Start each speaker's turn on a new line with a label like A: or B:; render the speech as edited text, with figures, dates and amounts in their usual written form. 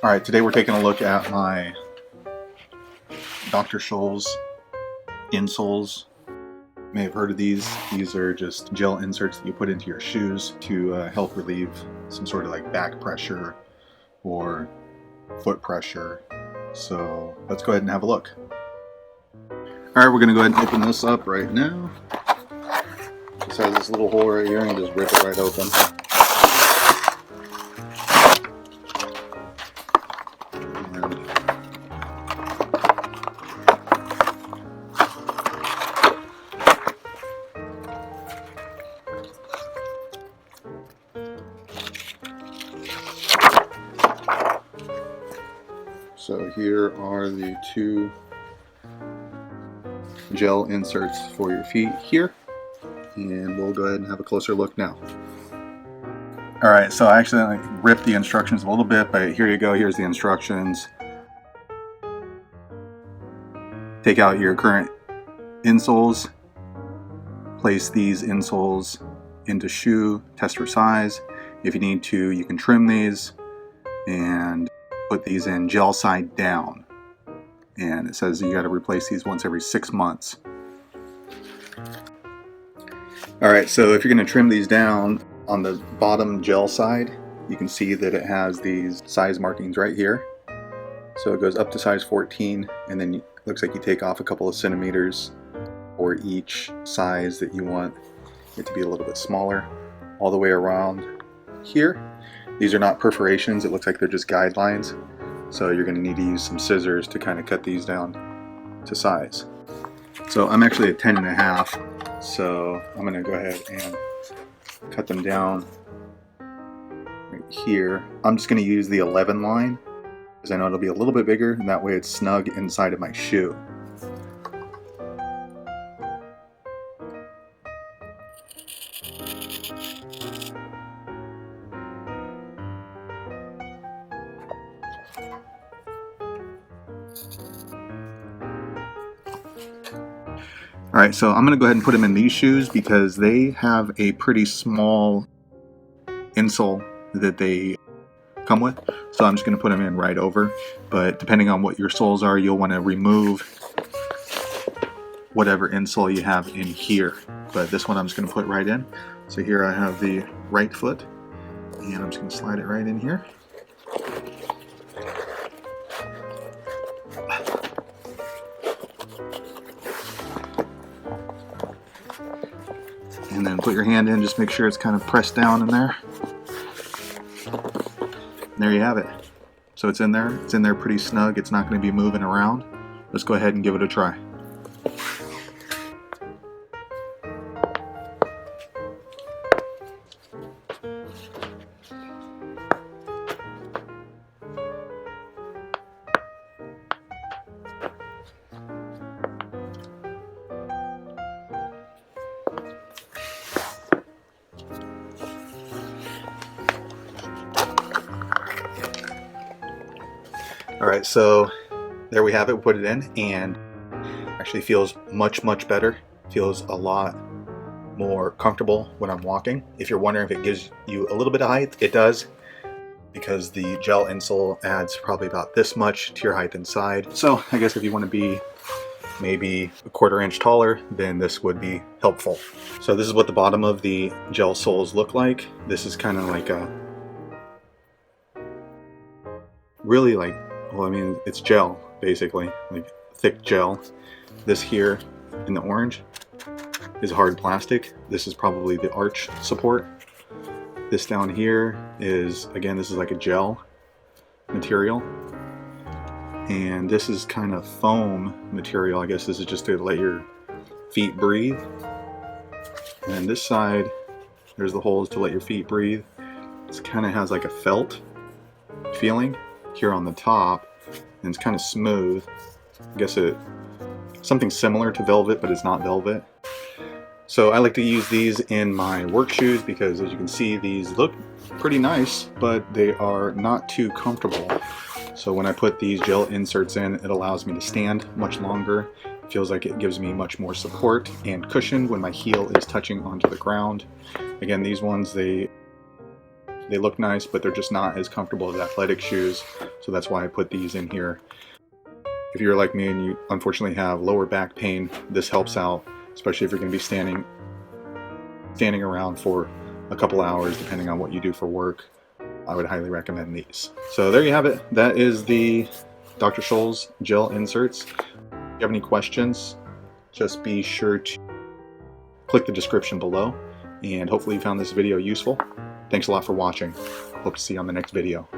A: Alright, today we're taking a look at my Dr. Scholl's Insoles. You may have heard of these. These are just gel inserts that you put into your shoes to help relieve some sort of like back pressure or foot pressure. So let's go ahead and have a look. Alright, we're going to go ahead and open this up right now. Just has this little hole right here and just rip it right open. So here are the two gel inserts for your feet here, and we'll go ahead and have a closer look now. Alright, so I accidentally ripped the instructions a little bit, but here you go, here's the instructions. Take out your current insoles, place these insoles into shoe, test for size. If you need to, you can trim these and put these in gel side down. And it says you got to replace these once every 6 months. Alright, so if you're going to trim these down, on the bottom gel side, you can see that it has these size markings right here. So it goes up to size 14, and then it looks like you take off a couple of centimeters for each size that you want it to be a little bit smaller, all the way around here. These are not perforations, it looks like they're just guidelines. So you're going to need to use some scissors to kind of cut these down to size. So I'm actually at 10.5, so I'm going to go ahead and cut them down right here. I'm just going to use the 11 line because I know it'll be a little bit bigger, and that way it's snug inside of my shoe. Alright, so I'm going to go ahead and put them in these shoes because they have a pretty small insole that they come with. So I'm just going to put them in right over. But depending on what your soles are, you'll want to remove whatever insole you have in here. But this one I'm just going to put right in. So here I have the right foot, and I'm just going to slide it right in here. And then put your hand in, just make sure it's kind of pressed down in there. And there you have it. So it's in there pretty snug, it's not going to be moving around. Let's go ahead and give it a try. Alright, so there we have it, we put it in, and actually feels much better. Feels a lot more comfortable when I'm walking. If you're wondering if it gives you a little bit of height, it does, because the gel insole adds probably about this much to your height inside. So I guess if you want to be maybe a 1/4 inch taller, then this would be helpful. So this is what the bottom of the gel soles look like. This is kind of like a really like, well, I mean, it's gel, basically, like thick gel. This here in the orange is hard plastic. This is probably the arch support. This down here is, again, this is like a gel material. And this is kind of foam material. I guess this is just to let your feet breathe. And then this side, there's the holes to let your feet breathe. It kind of has like a felt feeling here on the top, and it's kind of smooth. I guess something similar to velvet, but it's not velvet. So I like to use these in my work shoes because, as you can see, these look pretty nice, but they are not too comfortable. So when I put these gel inserts in, it allows me to stand much longer. It feels like it gives me much more support and cushion when my heel is touching onto the ground. Again, these ones, they They look nice, but they're just not as comfortable as athletic shoes, so that's why I put these in here. If you're like me and you unfortunately have lower back pain, this helps out, especially if you're going to be standing around for a couple hours, depending on what you do for work. I would highly recommend these. So there you have it. That is the Dr. Scholl's gel inserts. If you have any questions, just be sure to click the description below, and hopefully you found this video useful. Thanks a lot for watching. Hope to see you on the next video.